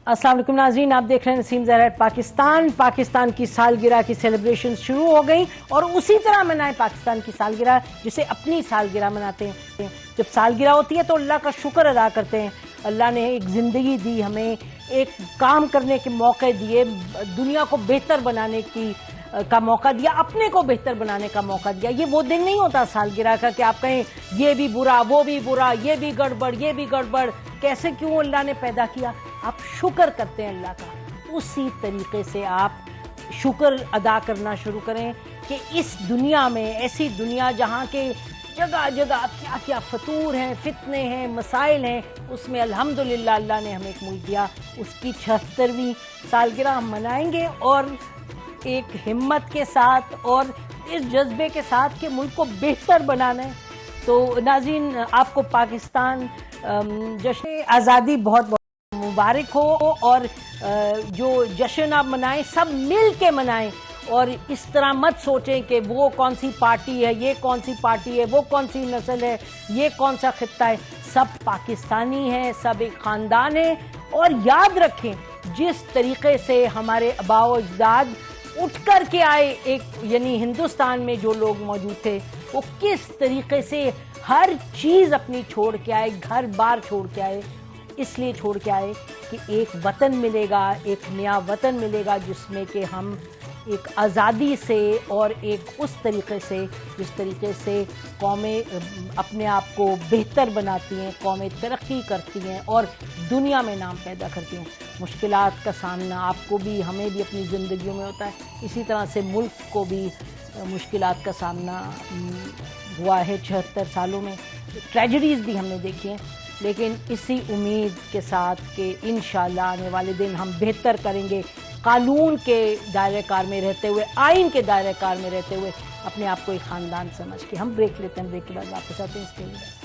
अस्सलाम वालेकुम नाज़रीन, आप देख रहे हैं नसीम ज़हरा पाकिस्तान। पाकिस्तान की सालगिरह की सेलिब्रेशन शुरू हो गई और उसी तरह मनाएं पाकिस्तान की सालगिरह जिसे अपनी सालगिरह मनाते हैं। जब सालगिरह होती है तो अल्लाह का शुक्र अदा करते हैं। अल्लाह ने एक ज़िंदगी दी, हमें एक काम करने के मौके दिए, दुनिया को बेहतर बनाने का मौका दिया, अपने को बेहतर बनाने का मौका दिया। ये वो दिन नहीं होता सालगिरह का कि आप कहें ये भी बुरा, वो भी बुरा, ये भी गड़बड़, ये भी गड़बड़, कैसे क्यों अल्लाह ने पैदा किया। आप शुक्र करते हैं अल्लाह का। उसी तरीके से आप शुक्र अदा करना शुरू करें कि इस दुनिया में, ऐसी दुनिया जहाँ के जगह जगह क्या क्या फतूर हैं, फितने हैं, मसाइल हैं, उसमें अल्हम्दुलिल्लाह अल्लाह ने हमें एक मुल्क दिया। उसकी 76वीं सालगिरह हम मनाएंगे और एक हिम्मत के साथ और इस जज्बे के साथ कि मुल्क को बेहतर बनाना है। तो नाज़रीन, आपको पाकिस्तान जश्न आज़ादी बहुत बहुत मुबारक हो और जो जश्न आप मनाएं सब मिल के मनाएं और इस तरह मत सोचें कि वो कौन सी पार्टी है, ये कौन सी पार्टी है, वो कौन सी नस्ल है, ये कौन सा खित्ता है। सब पाकिस्तानी हैं, सब एक ख़ानदान है। और याद रखें, जिस तरीके से हमारे आबाओ अजदाद उठ कर के आए, एक यानी हिंदुस्तान में जो लोग मौजूद थे वो किस तरीके से हर चीज़ अपनी छोड़ के आए, घर बार छोड़ के आए। इसलिए छोड़ के आए कि एक वतन मिलेगा, एक नया वतन मिलेगा जिसमें कि हम एक आज़ादी से और एक उस तरीके से जिस तरीके से कौमें अपने आप को बेहतर बनाती हैं, कौमें तरक्की करती हैं और दुनिया में नाम पैदा करती हैं। मुश्किलात का सामना आपको भी, हमें भी अपनी ज़िंदगियों में होता है, इसी तरह से मुल्क को भी मुश्किलात का सामना हुआ है 76 सालों में। ट्रेजेडीज़ भी हमने देखी हैं, लेकिन इसी उम्मीद के साथ कि इंशाअल्लाह आने वाले दिन हम बेहतर करेंगे, कानून के दायरे कार में रहते हुए, आइन के दायरे कार में रहते हुए, अपने आप को एक ख़ानदान समझ के। हम ब्रेक लेते हैं, ब्रेक के बाद वापस आते हैं इसके लिए।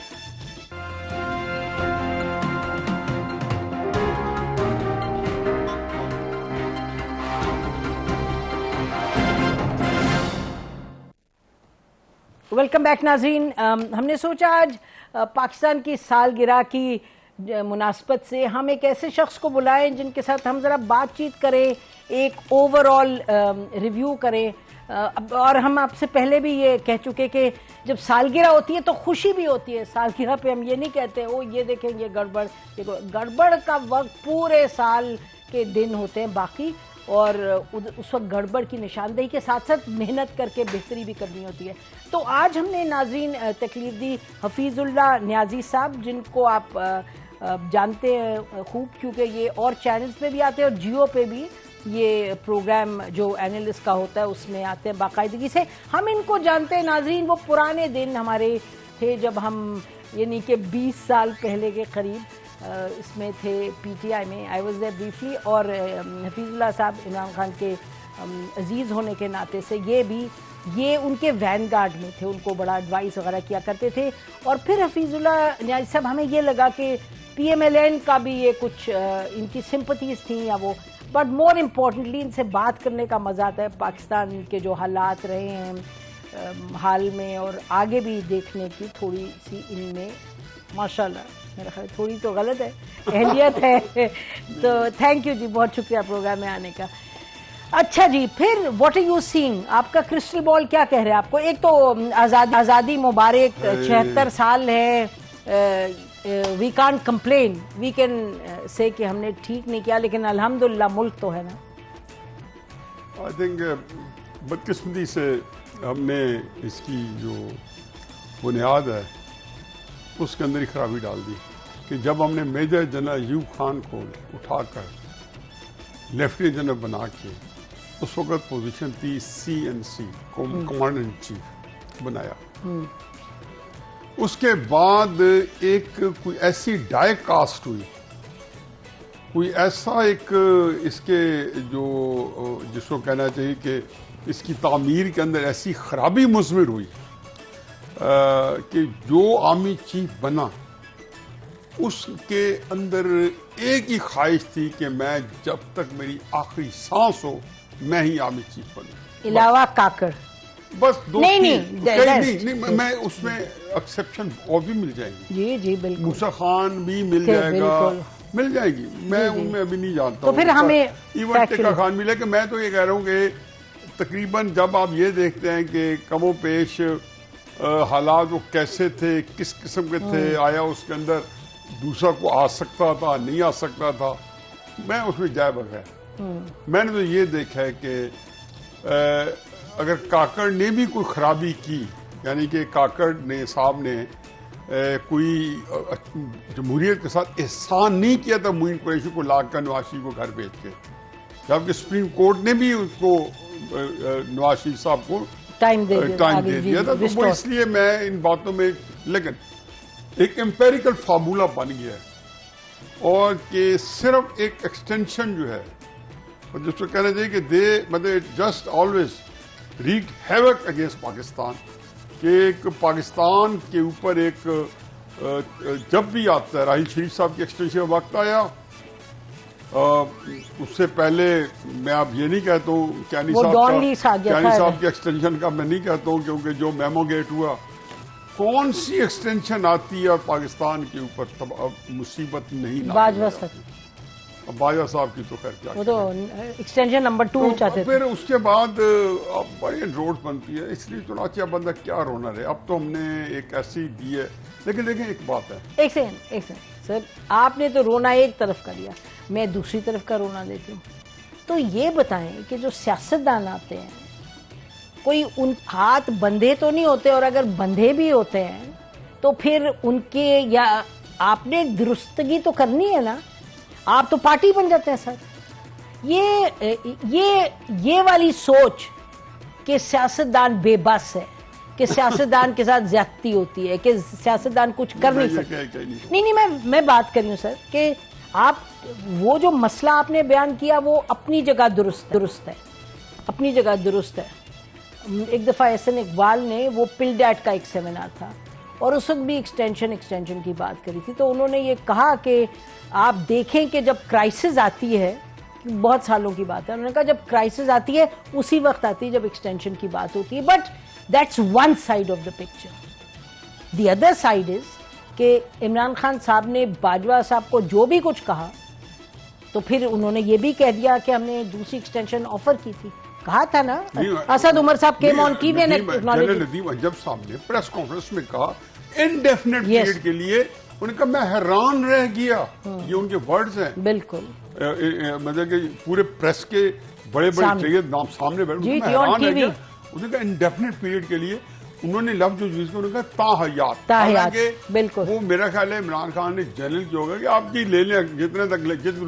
वेलकम बैक नाज़रीन। हमने सोचा आज पाकिस्तान की सालगिरह की मुनासबत से हम एक ऐसे शख्स को बुलाएं जिनके साथ हम ज़रा बातचीत करें, एक ओवरऑल रिव्यू करें। और हम आपसे पहले भी ये कह चुके कि जब सालगिरह होती है तो खुशी भी होती है। सालगिरह पे हम ये नहीं कहते ओ ये देखें ये गड़बड़, देखो गड़बड़ का वक्त पूरे साल के दिन होते हैं बाकी, और उस वक्त गड़बड़ की निशानदेही के साथ साथ मेहनत करके बेहतरी भी करनी होती है। तो आज हमने नाज़रीन तकलीफ दी हफीज़ुल्लाह न्याज़ी साहब, जिनको आप जानते हैं खूब क्योंकि ये और चैनल्स पे भी आते हैं और जियो पे भी ये प्रोग्राम जो एनालिस्ट का होता है उसमें आते हैं बाकायदगी से। हम इनको जानते हैं नाज़रीन, वो पुराने दिन हमारे थे जब हम यानी कि 20 साल पहले के करीब इसमें थे पीटीआई में। I was there briefly. और हफीज़ुल्लाह साहब इमरान खान के अजीज़ होने के नाते से ये उनके वैनगार्ड में थे, उनको बड़ा एडवाइस वगैरह किया करते थे। और फिर हफीज़ुल्लाह न्याज़ी साहब, हमें ये लगा कि PMLN का भी ये कुछ इनकी सिंपथीज़ थी या वो, बट मोर इम्पोर्टेंटली इनसे बात करने का मज़ा आता है। पाकिस्तान के जो हालात रहे हैं हाल में और आगे भी देखने की थोड़ी सी इनमें माशाल्लाह, मेरा ख्याल थोड़ी तो गलत है, अहलियत है। तो थैंक यू जी, बहुत शुक्रिया प्रोग्राम में आने का। अच्छा जी, फिर व्हाट आर यू सीइंग? आपका क्रिस्टल बॉल क्या कह रहे हैं आपको? एक तो आज़ादी मुबारक, 76 साल है, we can't complain, we can say कि हमने ठीक नहीं किया, लेकिन अल्हम्दुलिल्लाह मुल्क तो है ना। आई थिंक बदकिस्मती से हमने इसकी जो बुनियाद है उसके अंदर ही खराबी डाल दी कि जब हमने मेजर जनरल अयूब खान को उठाकर लेफ्टिनेंट जनरल बना के उस वक्त पोजीशन थी CNC कमांडर इन चीफ बनाया, उसके बाद एक कोई ऐसी डाई कास्ट हुई, कोई ऐसा एक इसके जो जिसको कहना चाहिए कि इसकी तामीर के अंदर ऐसी खराबी मुज़मिर हुई कि जो आर्मी चीफ बना उसके अंदर एक ही ख्वाहिश थी कि मैं जब तक मेरी आखिरी सांस हो मैं ही आर्मी चीफ बनूं। इलावा काकर बस दो नहीं, मैं उसमें एक्सेप्शन और भी मिल जाएंगे। जी जी बिल्कुल, मूसा खान भी मिल जाएगा, मिल जाएगी, मैं उनमें अभी नहीं जानता तो फिर हमें इवन टिक्का खान मिले कि मैं तो ये कह रहा हूँ कि तकरीबन जब आप ये देखते हैं कि कमो पेश हालात वो कैसे थे, किस किस्म के थे, आया उसके अंदर दूसरा को आ सकता था, नहीं आ सकता था, मैं उसमें जाए बगैर मैंने तो ये देखा है कि अगर काकड़ ने भी कोई खराबी की, यानी कि काकड़ ने साहब ने कोई जमहूरियत के साथ एहसान नहीं किया था मुइन कुरैशी को लाकर नवाज शरीफ को घर भेज के, जबकि सुप्रीम कोर्ट ने भी उसको नवाज शरीफ साहब को टाइम दे दिया था। तो वो इसलिए मैं इन बातों में, लेकिन एक एम्पेरिकल फार्मूला बन गया है और कि सिर्फ एक एक्सटेंशन जो है जिसको कहना चाहिए कि दे मतलब just always read havoc against Pakistan, कि एक पाकिस्तान के ऊपर एक जब भी आता है, राहिल शरीफ साहब की एक्सटेंशन वक्त आया, उससे पहले मैं अब ये नहीं कहता हूँ कैनी साहब की एक्सटेंशन का मैं नहीं कहता हूँ, क्योंकि जो मेमो गेट हुआ, कौन सी एक्सटेंशन आती है पाकिस्तान के ऊपर तब अब मुसीबत नहीं बाजवा साहब की तो खैर क्या, वो तो एक्सटेंशन नंबर 2 चाहते थे। फिर उसके बाद अब बड़ी रोड बनती है, इसलिए तो अच्छा बंदा क्या रोना रहे, अब तो हमने एक ऐसी दी है। लेकिन देखें एक बात है, एक सेकंड सर, आपने तो रोना एक तरफ का दिया, मैं दूसरी तरफ का रोना देती हूँ। तो ये बताएं कि जो सियासतदान आते हैं, कोई उन हाथ बंधे तो नहीं होते, और अगर बंधे भी होते हैं तो फिर उनके या आपने दुरुस्तगी तो करनी है ना, आप तो पार्टी बन जाते हैं सर। ये वाली सोच कि सियासतदान बेबस है, कि सियासतदान के साथ ज्यादती होती है, कि सियासतदान कुछ कर नहीं सकते, नहीं मैं बात कर रही हूँ सर कि आप वो जो मसला आपने बयान किया वो अपनी जगह दुरुस्त है, अपनी जगह दुरुस्त है। एक दफा एहसन इकबाल ने वो पिलडैट का एक सेमिनार था और उस वक्त भी एक्सटेंशन की बात करी थी, तो उन्होंने ये कहा कि आप देखें कि जब क्राइसिस आती है, बहुत सालों की बात है, उन्होंने कहा जब क्राइसिस आती है उसी वक्त आती है जब एक्सटेंशन की बात होती है, but that's one side of the picture. The other side is कि इमरान खान साहब ने बाजवा साहब को जो भी कुछ कहा, तो फिर उन्होंने ये भी कह दिया कि हमने दूसरी एक्सटेंशन ऑफर की थी, कहा था ना। असद उमर साहब came on TV and acknowledge, Nadeem Anjab साहब ने प्रेस कॉन्फ्रेंस में कहा इनडेफिनेट पीरियड के लिए, उन्होंने कहा मैं हैरान रह गया, ये उनके वर्ड्स हैं, बिल्कुल मतलब कि पूरे प्रेस के बड़े नाम सामने बैठे, हैरान रह गया। उन्होंने कहा इनडेफिनेट पीरियड के लिए उन्होंने लफ्ज यूज किया, उन्होंने कहा ताहयात, बिल्कुल। वो मेरा ख्याल है इमरान खान ने जनरल किया होगा कि आप जी ले लें जितने तक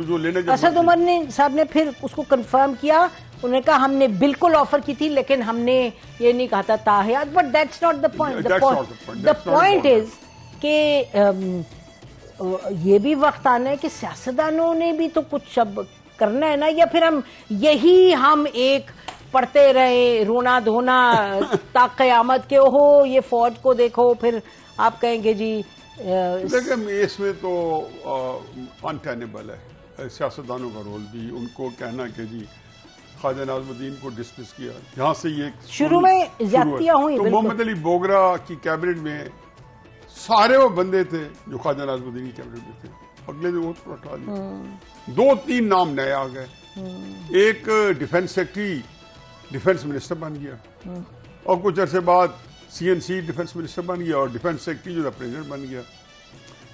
जो लेने। असद उमर ने साहब ने फिर उसको कंफर्म किया, उन्होंने कहा हमने बिल्कुल ऑफर की थी, लेकिन हमने ये नहीं कहा था ताहयात, but that's not the point. The point is कि ये भी वक्त आना है कि सियासतदानों ने भी तो कुछ अब करना है ना, या फिर हम एक पढ़ते रहे रोना धोना ता क़यामत के, ओहो ये फौज को देखो, फिर आप कहेंगे जी। लेकिन इसमें तो अनटेनेबल है सियासतदानों का रोल भी, उनको कहना कि जी ख्वाजा नाज़मुद्दीन को डिसमिस किया, यहाँ से ये शुरू में ज्यादतियां हुई। तो मोहम्मद अली बोगरा की कैबिनेट में सारे वो बंदे थे जो ख्वाजा नाज़मुद्दीन की कैबिनेट में थे, अगले दिन वो तो हटा लिया, 2-3 नाम नए आ गए, एक डिफेंस सेक्रेटरी डिफेंस मिनिस्टर बन गया, और कुछ अरसे बाद CNC डिफेंस मिनिस्टर बन गया, और डिफेंस सेक्रेटरी जो था प्रेसिडेंट बन गया।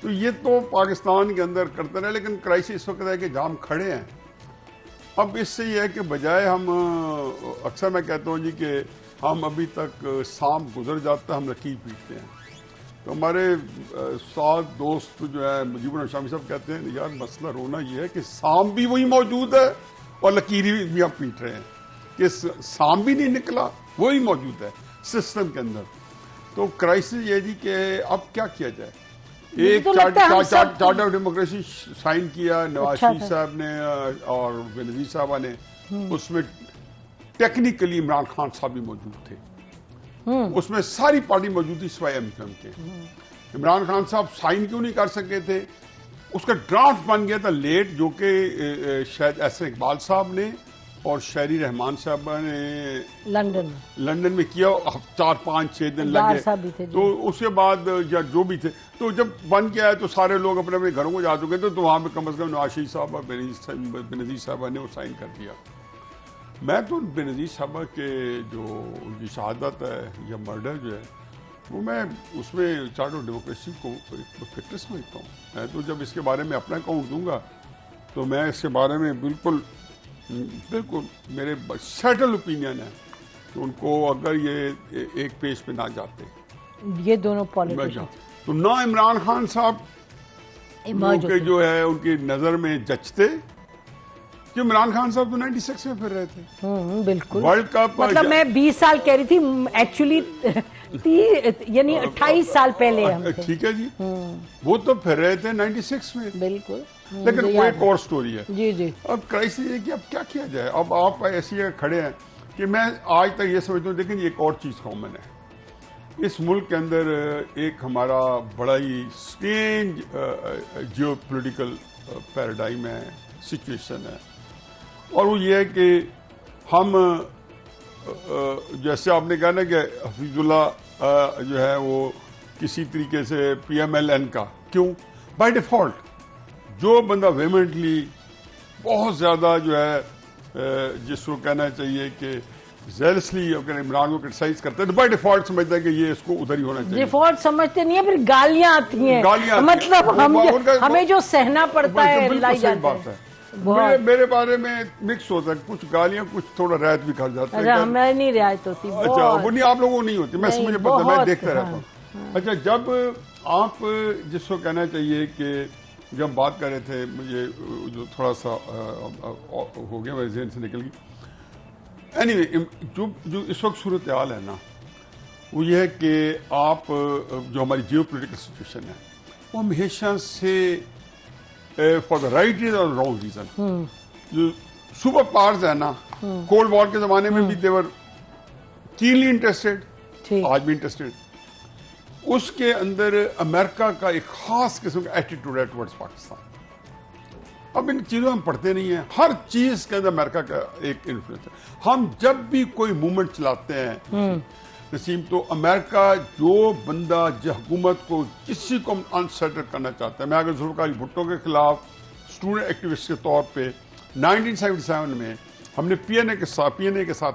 तो ये तो पाकिस्तान के अंदर करते रहे, लेकिन क्राइसिस इस वक्त है कि जहाँ हम खड़े हैं अब, इससे ये है कि बजाय हम अक्सर मैं कहता हूँ जी कि हम अभी तक सांप गुजर जाता है, हम लकीर पीटते हैं। तो हमारे साथ दोस्त जो है मुजीबुर शामी साहब कहते हैं यार मसला रोना ये है कि सांप भी वही मौजूद है और लकीर भी हम पीट रहे हैं, कि सांप भी नहीं निकला, वही मौजूद है सिस्टम के अंदर। तो क्राइसिस ये जी कि अब क्या किया जाए। एक चार्टर ऑफ डेमोक्रेसी साइन किया नवाज शरीफ साहब ने और बेनजीर साहबा ने, उसमें टेक्निकली इमरान खान साहब भी मौजूद थे, उसमें सारी पार्टी मौजूद थी सिवाय MQM के। इमरान खान साहब साइन क्यों नहीं कर सके थे, उसका ड्राफ्ट बन गया था लेट, जो कि शायद एहसन इकबाल साहब ने और शहरी रहमान साहब ने लंदन में किया, 4, 5, 6 दिन लगे। तो उसके बाद या जो भी थे, तो जब बन के आया तो सारे लोग अपने अपने घरों को जा चुके थे, तो वहां पे कम से कम नवाज शरीफ साहब बेनजीर साहब ने वो साइन कर दिया। मैं तो बेनजीर साहब के जो उनकी शहादत है या मर्डर जो है, वो मैं उसमें चार्ट ऑफ डेमोक्रेसी को फैक्टर समझता हूँ। मैं तो जब इसके बारे में अपना अकाउंट दूंगा तो मैं इसके बारे में बिल्कुल मेरे सेटल ओपिनियन है कि उनको अगर ये एक पेज पे ना जाते, ये दोनों पॉलिटिशियन, तो ना इमरान खान साहब के जो है उनकी नजर में जचते, कि इमरान खान साहब तो 96 में फिर रहे थे। बिल्कुल वर्ल्ड कप, मतलब मैं 20 साल कह रही थी, एक्चुअली यानी 28 साल पहले हम थे। ठीक है जी, वो तो फिर रहे थे 96 में। बिल्कुल, लेकिन वो एक और स्टोरी है। जी जी। अब क्राइसिस है कि अब क्या किया जाए। अब आप ऐसे खड़े हैं कि मैं आज तक ये समझता हूँ, लेकिन एक और चीज कॉमन है इस मुल्क के अंदर, एक हमारा बड़ा ही स्ट्रेंज जियो पोलिटिकल पैराडाइम है, सिचुएशन है, और वो ये है कि हम जैसे आपने कहा ना कि हफीजुल्ला जो है वो किसी तरीके से PMLN का, क्यों बाय डिफॉल्ट जो बंदा वेमेंटली बहुत ज्यादा जो है जिसको कहना चाहिए कि जेलसली अगर इमरान को क्रिटिसाइज करते हैं, तो बाय डिफॉल्ट समझता है कि ये इसको उधर ही होना चाहिए। डिफॉल्ट समझते नहीं है, फिर गालियां आती हैं, मतलब हमें जो सहना पड़ता है, लाई जाता है। मेरे बारे में मिक्स होता है, कुछ गालियां, कुछ थोड़ा रियायत भी खा जाते हैं। अच्छा, हमें नहीं रियायत होती। अच्छा, वो नहीं, आप लोगों को नहीं होती, मैं मुझे पता, मैं देखता रहता हूँ। अच्छा, जब आप जिसको कहना चाहिए कि जब बात कर रहे थे, मुझे जो थोड़ा सा हो गया, मेरे ज़हन से निकल गई। एनीवे, जो इस वक्त सूरत हाल है ना, वो ये है कि आप जो हमारी जियो पोलिटिकल सिचुएशन है, वो हमेशा से फॉर द राइट रीजन और रॉन्ग रीजन, जो सुपर पावर्स है ना, कोल्ड वॉर के जमाने में भी देवर कीनली इंटरेस्टेड, आज भी इंटरेस्टेड, उसके अंदर अमेरिका का एक खास किस्म का एटीट्यूड है टुवर्ड्स पाकिस्तान। अब इन चीजों में पढ़ते नहीं है, हर चीज के अंदर अमेरिका का एक इन्फ्लुएंस है। हम जब भी कोई मूवमेंट चलाते हैं नसीम, तो अमेरिका जो बंदा जो हुकूमत को किसी को अनसर्टन करना चाहता है, मैं अगर जुल्फ़िकार अली भुट्टो के खिलाफ स्टूडेंट एक्टिविस्ट के तौर पे 1977 में हमने पीएनए के साथ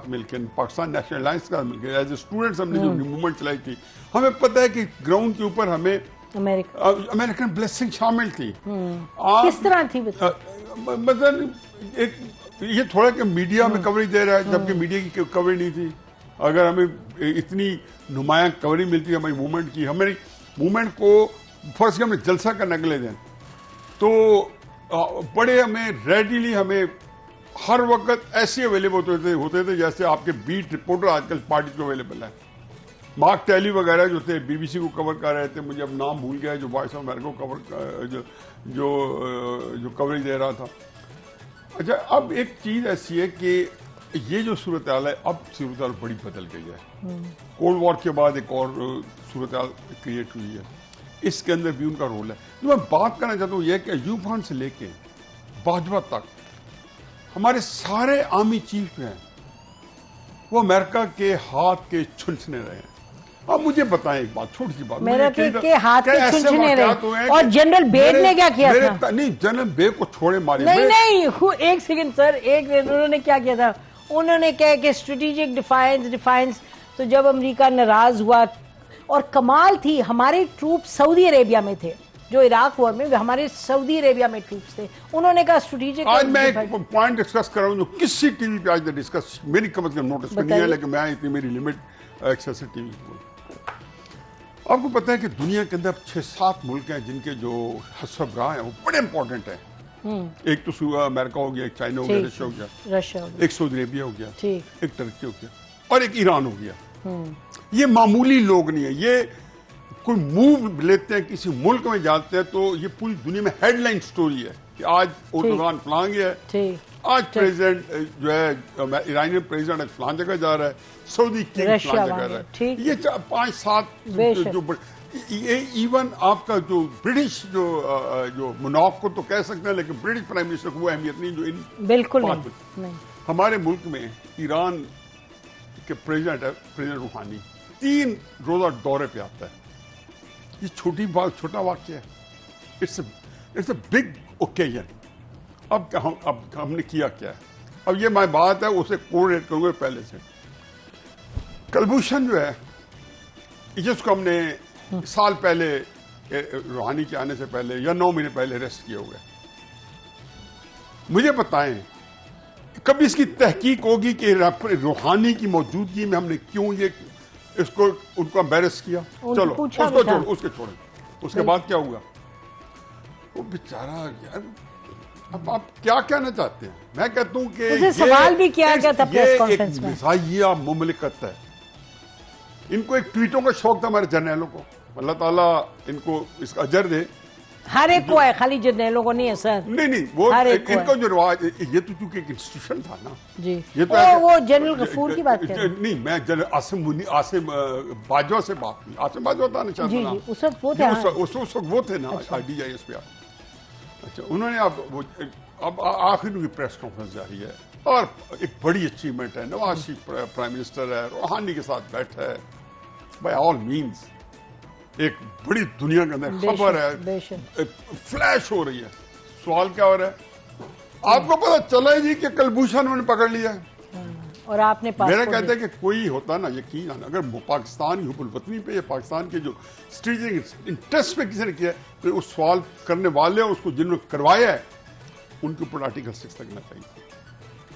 मिलकर, पाकिस्तान नेशनल अलायंस के साथ मिलकर एज ए स्टूडेंट्स हमने जो मूवमेंट चलाई थी, हमें पता है कि ग्राउंड के ऊपर हमें अमेरिकन ब्लेसिंग शामिल थी। किस तरह थी मतलब एक ये थोड़ा कि मीडिया में कवरेज दे रहा है, जबकि मीडिया की कवरेज नहीं थी। अगर हमें इतनी नुमायां कवरेज मिलती हमारी मूवमेंट की, हमारी मूवमेंट को फर्स्ट हमने जलसा करने के लिए दें, तो बड़े हमें रेडिली हमें हर वक्त ऐसे अवेलेबल होते थे जैसे आपके बीट रिपोर्टर आजकल पार्टी को अवेलेबल है। मार्क टेली वगैरह जो थे BBC को कवर कर रहे थे, मुझे अब नाम भूल गया, जो वॉइस ऑफ अमेरिका को कवर जो कवरेज दे रहा था। अच्छा, अब एक चीज ऐसी है कि ये जो सूरत हाल है, अब सूरत हाल बड़ी बदल गई है। कोल्ड वॉर के बाद एक और सूरत हाल क्रिएट हुई है, इसके अंदर भी उनका रोल है। जो मैं बात करना चाहता हूँ यह कि अयूब खान से लेके बाजवा तक हमारे सारे आर्मी चीफ हैं, वो अमेरिका के हाथ के छुंछने रहे हैं। अब मुझे बताएं एक बात, छोटी सी बात, मेरे के हाथ के छुंछने रहे। और जनरल बेग ने क्या किया था? नहीं, जनरल बेग को छोड़े मारे। नहीं, एक सेकंड सर, उन्होंने क्या किया था? उन्होंने कहा कि स्ट्रेटेजिक डिफाइंस। तो जब अमेरिका नाराज हुआ, और कमाल थी, हमारे ट्रूप सऊदी अरेबिया में थे, जो इराक वॉर में हमारे सऊदी अरेबिया में ट्रूप्स थे। उन्होंने कहा स्ट्रेटेजिक। आज मैं एक पॉइंट डिस्कस कर रहा हूं जो किसी टीवी पे आज डिस्कस मेरी कम से कम नोटिस में नहीं है, लेकिन मैं इतनी मेरी लिमिट एक्सेस है टीवी की। आपको पता है कि दुनिया के अंदर 6-7 मुल्क हैं जिनके जो हसबराह हैं वो बड़े इंपॉर्टेंट हैं। एक तो अमेरिका हो गया, एक चाइना हो गया, रशिया हो गया, एक सऊदी अरेबिया हो गया, एक टर्की हो गया, और एक ईरान हो गया। ये मामूली लोग नहीं है, ये कोई मूव लेते हैं किसी मुल्क में जाते हैं तो ये पूरी दुनिया में हेडलाइन स्टोरी है कि आज एर्दोगान फलां गया है, आज प्रेसिडेंट जो है ईरानी प्रेसिडेंट फलां जगह जा रहा है, सऊदी किंग फलां जगह रहा है। ये 5-7 जो ये इवन आपका जो ब्रिटिश जो मुनाफ को तो कह सकते हैं, लेकिन ब्रिटिश प्राइम मिनिस्टर को वो अहमियत नहीं जो इन बिल्कुल नहीं। हमारे मुल्क में ईरान के प्रेसिडेंट है, प्रेसिडेंट रूहानी 3 रोजा दौरे पे आता है। ये छोटा वाक्य है। It's a big occasion. अब हमने किया क्या है? अब ये मैं बात है उसे कोऑर्डिनेट करूंगा पहले से। कलभूषण जो है, जिसको हमने साल पहले रूहानी के आने से पहले या 9 महीने पहले अरेस्ट किए हुए, मुझे बताएं कभी इसकी तहकीक होगी कि रूहानी की मौजूदगी में हमने क्यों ये इसको उनको एम्बैरेस किया? चलो उसको छोड़ें। उसके बाद क्या हुआ? वो बेचारा यार, अब आप क्या कहना चाहते हैं? मैं कहता हूं कि ये सवाल भी किया गया था प्रेस कॉन्फ्रेंस में। मिसाइया मुमलिकत है। इनको एक ट्वीटों का शौक था हमारे जर्नैलों को। अल्लाह ताला इनको इसका अजर दे। हर एक को है, खाली जर्नैलों को नहीं है सर। नहीं वो इनको जो रिवाज, ये तो चूंकि एक इंस्टीट्यूशन था ना जी। ये तो वो जनरल गफूर की बात कर रहे हैं। नहीं, मैं जनरल आसिम बाजवा से बात की। आसिम बाजवा था ना शायद जी, नाम। उस वक्त वो थे। उस वक्त वो थे ना DIS पे। अच्छा, उन्होंने अब आखिर उनकी प्रेस कॉन्फ्रेंस जारी है और एक बड़ी अचीवमेंट है। नवाज शरीफ प्राइम मिनिस्टर है, रूहानी के साथ बैठा है। बाय ऑल मीन्स एक बड़ी दुनिया के अंदर खबर है, फ्लैश हो रही है। सवाल क्या हो रहा है? आपको पता चला है जी कि कलभूषण उन्होंने पकड़ लिया है और आपने मेरा कहता है कि कोई होता ना यकीन आना, अगर पाकिस्तान की हुबुल वतनी पे या पाकिस्तान के जो स्ट्रेटेजिक इंटरेस्ट पे किसी ने किया तो उस सवाल करने वाले उसको जिन्होंने करवाया है उनके ऊपर आर्टिकल 6 लगना चाहिए।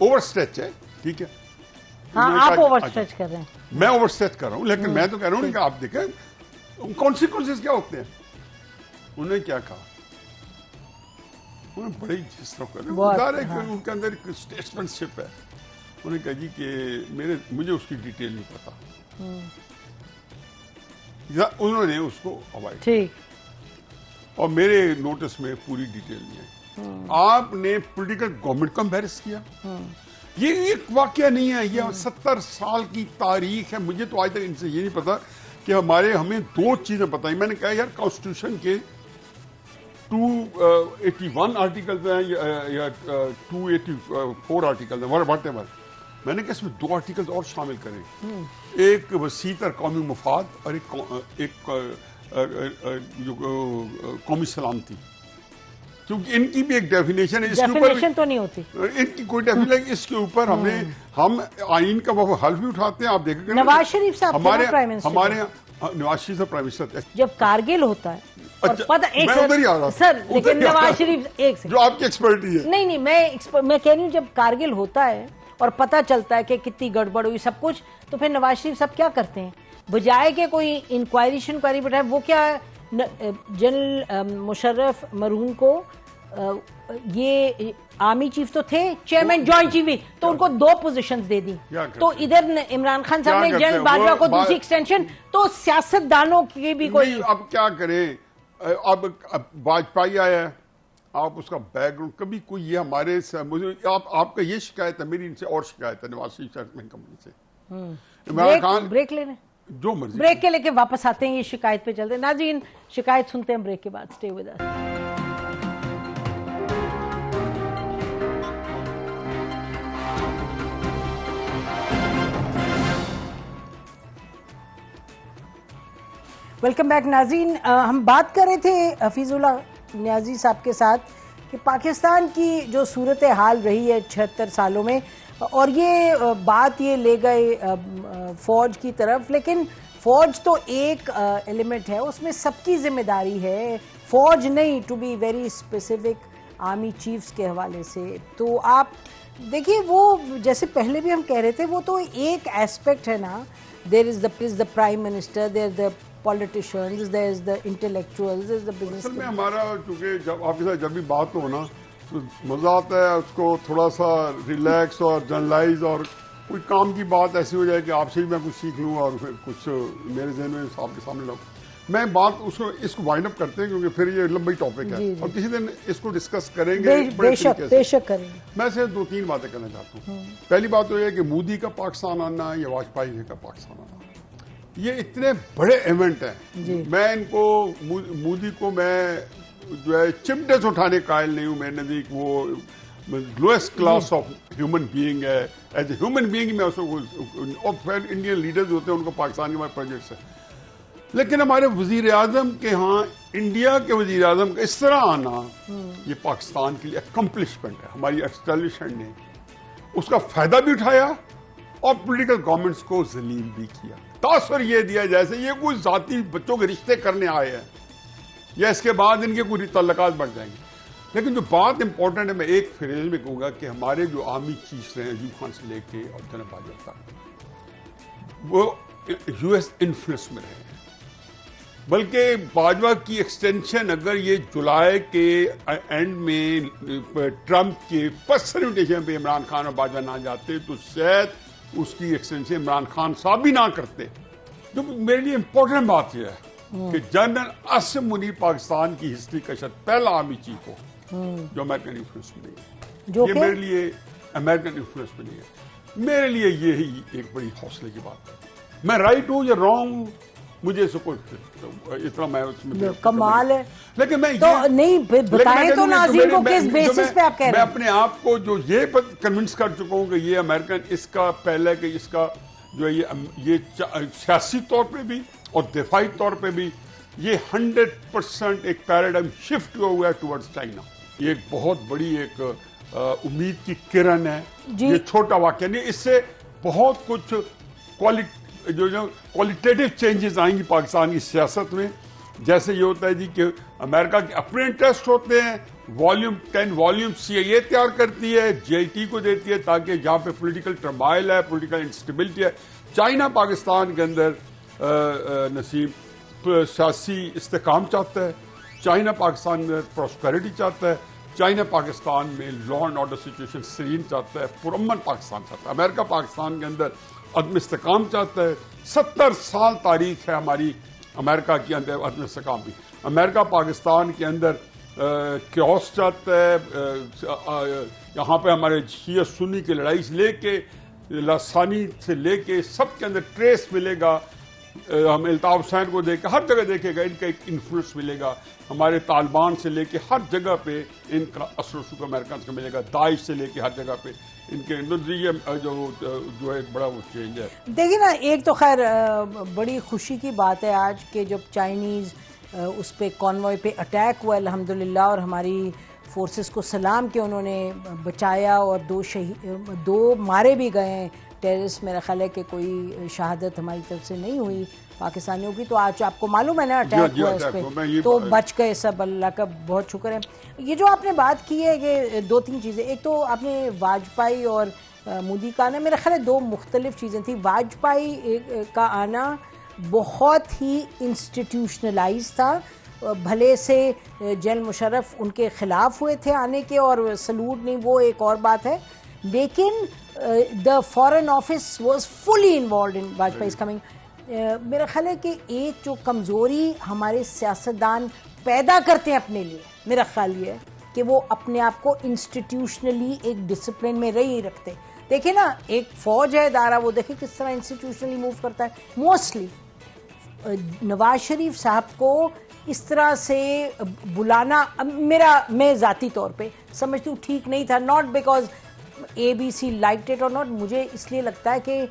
ओवरस्ट्रेच है, ठीक है। हाँ, आप ओवरस्ट्रेच कर रहे हैं। मैं ओवरस्ट्रेच कर रहा हूं, लेकिन मैं तो कह रहा हूं कि आप देखें कॉन्सिक्वेंसेस क्या होते हैं। उन्होंने क्या कहा? उन्होंने बड़े जिस तरह उनके अंदर एक स्टेट्समैनशिप है। उन्होंने कहा जी कि मुझे उसकी डिटेल नहीं पता। उन्होंने उसको अवॉइड किया और मेरे नोटिस में पूरी डिटेल नहीं है। आपने पॉलिटिकल गवर्नमेंट को एम्बैरेस किया। ये एक वाकया नहीं है, ये 70 साल की तारीख है। मुझे तो आज तक इनसे ये नहीं पता कि हमें 2 चीजें पता है। मैंने कहा यार कॉन्स्टिट्यूशन के 281 आर्टिकल हैं या 284 आर्टिकल हैं, वट एवर। मैंने कहा इसमें 2 आर्टिकल और शामिल करें, एक वसीतर कौमी मुफाद और एक कौमी सलामती, क्योंकि इनकी भी एक डेफिनेशन है। डेफिनेशन तो नहीं होती इनकी कोई डेफिनेशन। इसके ऊपर हम आइन का वो हल भी उठाते हैं। आप देखेंगे नवाज शरीफ साहब हमारे नवाज शरीफ साहब प्राइम मिनिस्टर जब कारगिल होता है और अच्छा, पता एक मैं उधर ही आ रहा सर, लेकिन नवाज शरीफ एक जो आपकी एक्सपर्टी है। नहीं मैं कह रही हूँ जब कारगिल होता है और पता चलता है कि कितनी गड़बड़ हुई सब कुछ, तो फिर नवाज शरीफ साहब क्या करते हैं? बजाय के कोई इंक्वायरी बैठाए, वो क्या जनरल मुशर्रफ मरहूम को ये आर्मी चीफ तो थे, चेयरमैन जॉइंट चीफ, तो उनको 2 पोजीशंस दे दी। तो इधर इमरान खान साहब ने जनरल बाजवा को दूसरी एक्सटेंशन। तो सियासतदानों की भी कोई अब क्या करें? अब वाजपेयी आया है, आप उसका बैकग्राउंड कभी कोई ये हमारे आपका ये शिकायत है, मेरी इनसे और शिकायत है नवाज शरीफ कंपनी से। इमरान खान ब्रेक लेने जो मर्जी ब्रेक के लेके वापस आते हैं, ये शिकायत पे चलते हैं। नाज़रीन, शिकायत सुनते हैं ब्रेक के बाद। Stay with us. Welcome back नाज़रीन। हम बात कर रहे थे हफीजुल्लाह नियाजी साहब के साथ कि पाकिस्तान की जो सूरत हाल रही है 76 सालों में, और ये बात ये ले गए फौज की तरफ, लेकिन फौज तो एक एलिमेंट है, उसमें सबकी जिम्मेदारी है, फौज नहीं। To be very specific army chiefs के हवाले से तो आप देखिए, वो जैसे पहले भी हम कह रहे थे, वो तो एक एस्पेक्ट है ना। There is the prime minister, there the politicians, there's the intellectuals, there's the business। असल में हमारा चूंकि जब आपके साथ जब भी बात हो ना तो मजा आता है उसको थोड़ा सा रिलैक्स और जनरलाइज, और कोई काम की बात ऐसी हो जाए कि आपसे भी मैं कुछ सीख लूँ और फिर कुछ मेरे जहन में आपके सामने लाऊं। मैं बात इसको वाइंड अप करते हैं क्योंकि फिर ये लंबी टॉपिक है और किसी दिन इसको डिस्कस करेंगे। बेशक करेंगे। मैं सिर्फ 2-3 बातें करना चाहता हूँ। पहली बात तो यह कि मोदी का पाकिस्तान आना या वाजपेयी का पाकिस्तान आना, ये इतने बड़े इवेंट हैं। मैं इनको मोदी को मैं जो है चिमटे से उठाने कायल नहीं हूं। मेरे नजदीक वो lowest class of human being है, एज ए ह्यूमन बीइंग मैं उसको, और फिर इंडियन लीडर्स होते हैं उनको पाकिस्तान के हमारे प्रोजेक्ट्स है। लेकिन हमारे वजीर आजम के यहाँ इंडिया के वजीर आजम का इस तरह आना, ये पाकिस्तान के लिए अकम्पलिशमेंट है। हमारी एस्टेब्लिशमेंट ने उसका फायदा भी उठाया और पॉलिटिकल गवर्नमेंट्स को जलील भी किया। तासर ये दिया जैसे ये कोई जाती बच्चों के रिश्ते करने आए हैं या इसके बाद इनके कोई तल्लकात बढ़ जाएंगे। लेकिन जो बात इंपॉर्टेंट है, मैं एक फ्रेज में कहूंगा कि हमारे जो आर्मी चीफ्स रहे अयूब खान से लेके और जनरल बाजवा तक, वो यूएस इन्फ्लुएंस में रहे हैं। बल्कि बाजवा की एक्सटेंशन अगर ये जुलाई के एंड में ट्रंप के फर्स्ट इन्विटेशन पे इमरान खान और बाजवा ना जाते तो शायद उसकी एक्सटेंशन इमरान खान साहब भी ना करते। तो मेरे लिए इंपॉर्टेंट बात यह है कि जनरल आसिम मुनीर पाकिस्तान की हिस्ट्री का शायद पहला आर्मी चीफ हो जो अमेरिकन इन्फ्लुएंस में नहीं है। ये मेरे लिए अमेरिकन इन्फ्लुएंस में नहीं है। मेरे लिए ये ही एक बड़ी हौसले की बात है। मैं राइट हूं या रॉन्ग, मुझे इससे कोई इतना मैं उसमें कमाल है। लेकिन मैं तो नहीं बताएं तो नाज़रीन को किस बेसिस पे आप कह रहे हैं? मैं अपने आप को जो ये कन्विंस कर चुका हूं कि ये अमेरिकन, इसका पहले कि इसका जो है ये सियासी तौर पे भी और दिफाई तौर पे भी ये 100% एक पैराडाइम शिफ्ट हुआ है टुवर्ड्स चाइना। ये एक बहुत बड़ी एक उम्मीद की किरण है। ये छोटा वाक्य नहीं, इससे बहुत कुछ क्वालिटेटिव चेंजेस आएंगी पाकिस्तान की सियासत में। जैसे ये होता है जी कि अमेरिका के अपने इंटरेस्ट होते हैं, वॉल्यूम 10 वॉल्यूम CIA तैयार करती है, JIT को देती है ताकि जहां पे पॉलिटिकल टर्माइल है, पॉलिटिकल इंस्टेबिलिटी है। चाइना पाकिस्तान के अंदर नसीब सियासी इस्तेकाम चाहता है, चाइना पाकिस्तान में प्रॉस्पेरिटी चाहता है, चाइना पाकिस्तान में लॉ एंड ऑर्डर सिचुएशन सीन चाहता है, पुरअमन पाकिस्तान चाहता है। अमेरिका पाकिस्तान के अंदर अदम इस्तेकाम चाहता है। 70 साल तारीख है हमारी अमेरिका के अंदर अदम इस्तेकाम की। अमेरिका पाकिस्तान के अंदर क्योस चाहता है। यहाँ पे हमारे शिया सुन्नी की लड़ाई से लेके लासानी से लेके सबके अंदर ट्रेस मिलेगा। हम अल्ताफ हुसैन को देख हर जगह देखेगा, इनका एक इन्फ्लुएंस मिलेगा। हमारे तालिबान से लेके हर जगह पे इनका असर रसूख अमेरिकन का मिलेगा। दाइश से लेके हर जगह पे इनके ये जो एक बड़ा वो चेंज है। देखिए ना, एक तो खैर बड़ी खुशी की बात है आज के जब चाइनीज उस पे कॉन्वॉय पे अटैक हुआ अल्हम्दुलिल्लाह, और हमारी फोर्सेस को सलाम के उन्होंने बचाया और दो मारे भी गए टेररिस्ट। मेरा ख्याल है कि कोई शहादत हमारी तरफ से नहीं हुई पाकिस्तानियों की। तो आज आपको मालूम है ना अटैक हुआ इस पे, तो बच गए सब, अल्लाह का बहुत शुक्र है। ये जो आपने बात की है कि 2-3 चीज़ें, एक तो आपने वाजपेयी और मोदी का आना, मेरा ख्याल है 2 मुख्तलिफ चीज़ें थी। वाजपेयी का आना बहुत ही इंस्टीट्यूशनलाइज था। भले से जनरल मुशर्रफ उनके खिलाफ हुए थे आने के और सलूट नहीं, वो एक और बात है, लेकिन the foreign office was fully involve in Vajpayee coming. मेरा ख्याल है कि एक जो कमज़ोरी हमारे सियासतदान पैदा करते हैं अपने लिए, मेरा ख्याल ये है कि वो अपने आप को इंस्टीट्यूशनली एक डिसिप्लिन में नहीं रखते। देखिए ना, एक फौज है इदारा, वो देखिए किस तरह इंस्टीट्यूशनली मूव करता है। मोस्टली नवाज शरीफ साहब को इस तरह से बुलाना मैं ज़ाती तौर पे समझती हूँ ठीक नहीं था। Not because ABC liked it और नॉट, मुझे इसलिए लगता है कि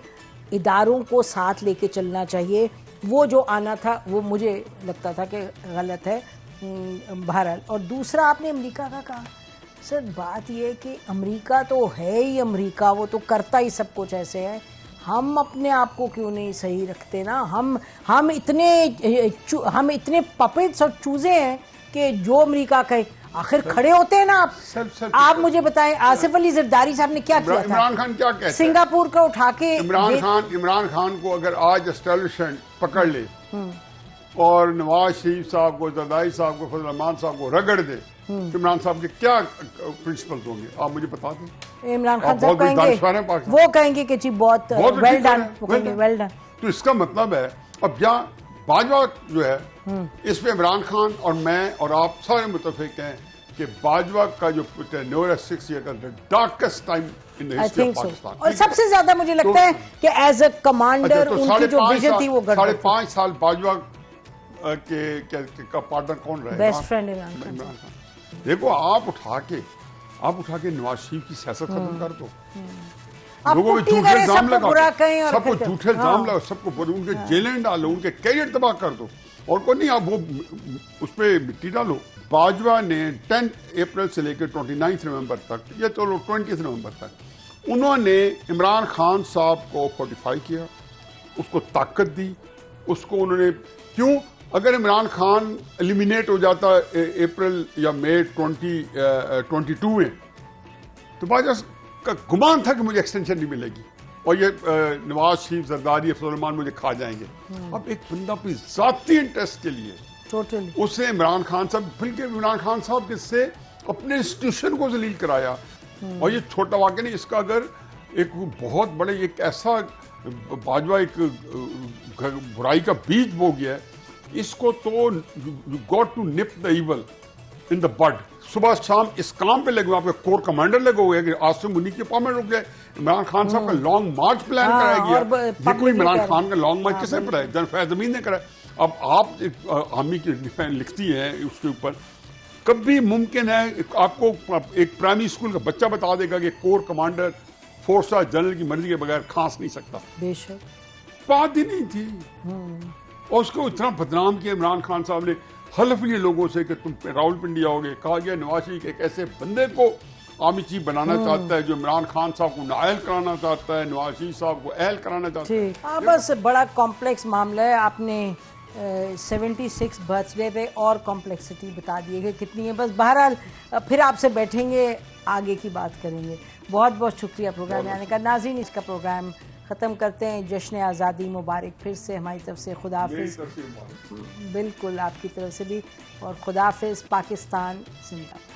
इदारों को साथ लेके चलना चाहिए। वो जो आना था वो मुझे लगता था कि गलत है बहरहाल। और दूसरा आपने अमेरिका का कहा, सर बात ये है कि अमेरिका तो है ही अमेरिका, वो तो करता ही सब कुछ ऐसे है। हम अपने आप को क्यों नहीं सही रखते ना? हम इतने पपेट्स और चूजे हैं कि जो अमेरिका कहे आखिर खड़े होते हैं ना। आप मुझे बताएं, आसिफ अली जरदारी साहब ने क्या किया था? इमरान खान क्या कहता है? सिंगापुर का उठा के इमरान खान को अगर आज एस्टेब्लिशमेंट पकड़ ले और नवाज शरीफ साहब को, जरदारी साहब को, फजल रहमान साहब को रगड़ दे, तो इमरान साहब के क्या प्रिंसिपल्स होंगे आप मुझे बता दें। इमरान खान साहब कहेंगे, वो कहेंगे कि जी बहुत वेल डन, वेल डन। तो इसका मतलब है अब यहाँ बाजवा जो है इस पे इमरान खान और मैं और आप सारे मुतफिक हैं कि बाजवा का जो टेन्योर है 6 ईयर का darkest time in the history of Pakistan. और सबसे ज्यादा मुझे लगता है कि एज अ कमांडर उनकी जो विजन थी वो 5.5 साल बाजवा का पार्टनर कौन रहे? Best friend Imran Khan. देखो आप उठा के आप उठा के नवाज शरीफ की सियासत खत्म कर दो, आप लोगों पे पुट्टी झूठे करें, इल्जाम सबको बुरा लगाओ, कहें और सबको फिर- झूठे इल्जाम लगाओ, सबको उनके जेलें डालो, उनके कैरियर तबाह कर दो, और कोई नहीं, आप वो उस पर मिट्टी डालो। बाजवा ने 10 अप्रैल से लेकर 29 नवंबर तक, या चलो 20 नवंबर तक, उन्होंने इमरान खान साहब को फोर्टिफाई किया, उसको ताकत दी, उसको उन्होंने क्यों, अगर इमरान खान एलिमिनेट हो जाता अप्रैल या मई 2022 में, तो बाजवा का गुमान था कि मुझे एक्सटेंशन नहीं मिलेगी और ये नवाज शरीफ, जरदारी, अफजलरहमान मुझे खा जाएंगे। अब एक बंदा अपनी जाती इंटरेस्ट के लिए टोटली उसने इमरान खान साहब, बल्कि इमरान खान साहब किससे अपने इंस्टीट्यूशन को जलील कराया। और ये छोटा वाक़या नहीं, इसका अगर एक बहुत बड़े, एक ऐसा बाजवा एक बुराई का बीज बो गया है, इसको तो you got to nip the evil in the bud. सुबह शाम इस काम पे लगे हुए, आपके कोर कमांडर लगे हुए कि आसिम मुनीर के अपॉइंटमेंट रुक गए, इमरान खान साहब का लॉन्ग मार्च प्लान कराया गया। ये कोई इमरान खान का लॉन्ग मार्च किसने कराया? जनरल फैज अमीन ने कराया। अब आप हामी की लिखती है उसके ऊपर, कभी मुमकिन है आपको एक प्राइमरी स्कूल का बच्चा बता देगा कि कोर कमांडर 4 स्टार जनरल की मर्जी के बगैर खांस नहीं सकता? बेशक बात ही नहीं थी। और उसको इतना बदनाम किया इमरान खान साहब ने, हल्फ लिए लोगों से कि तुम रावलपिंडी आओगे। कहा गया नवाज शरीफ एक ऐसे बंदे को आर्मी चीफ बनाना चाहता है जो इमरान खान साहब को नाअहल कराना चाहता है, नवाज शरीफ साहब को अहल कराना चाहता है। ठीक, बस बड़ा कॉम्प्लेक्स मामला है। आपने 76 बर्थडे पे और कॉम्प्लेक्सिटी बता दी है कि कितनी है। बस बहरहाल फिर आपसे बैठेंगे, आगे की बात करेंगे। बहुत बहुत शुक्रिया प्रोग्राम में आने का। नाज़रीन, इसका प्रोग्राम ख़त्म करते हैं। जश्न आज़ादी मुबारक फिर से हमारी तरफ से। खुदाफिज। बिल्कुल आपकी तरफ से भी, और खुदाफिज। पाकिस्तान जिंदाबाद।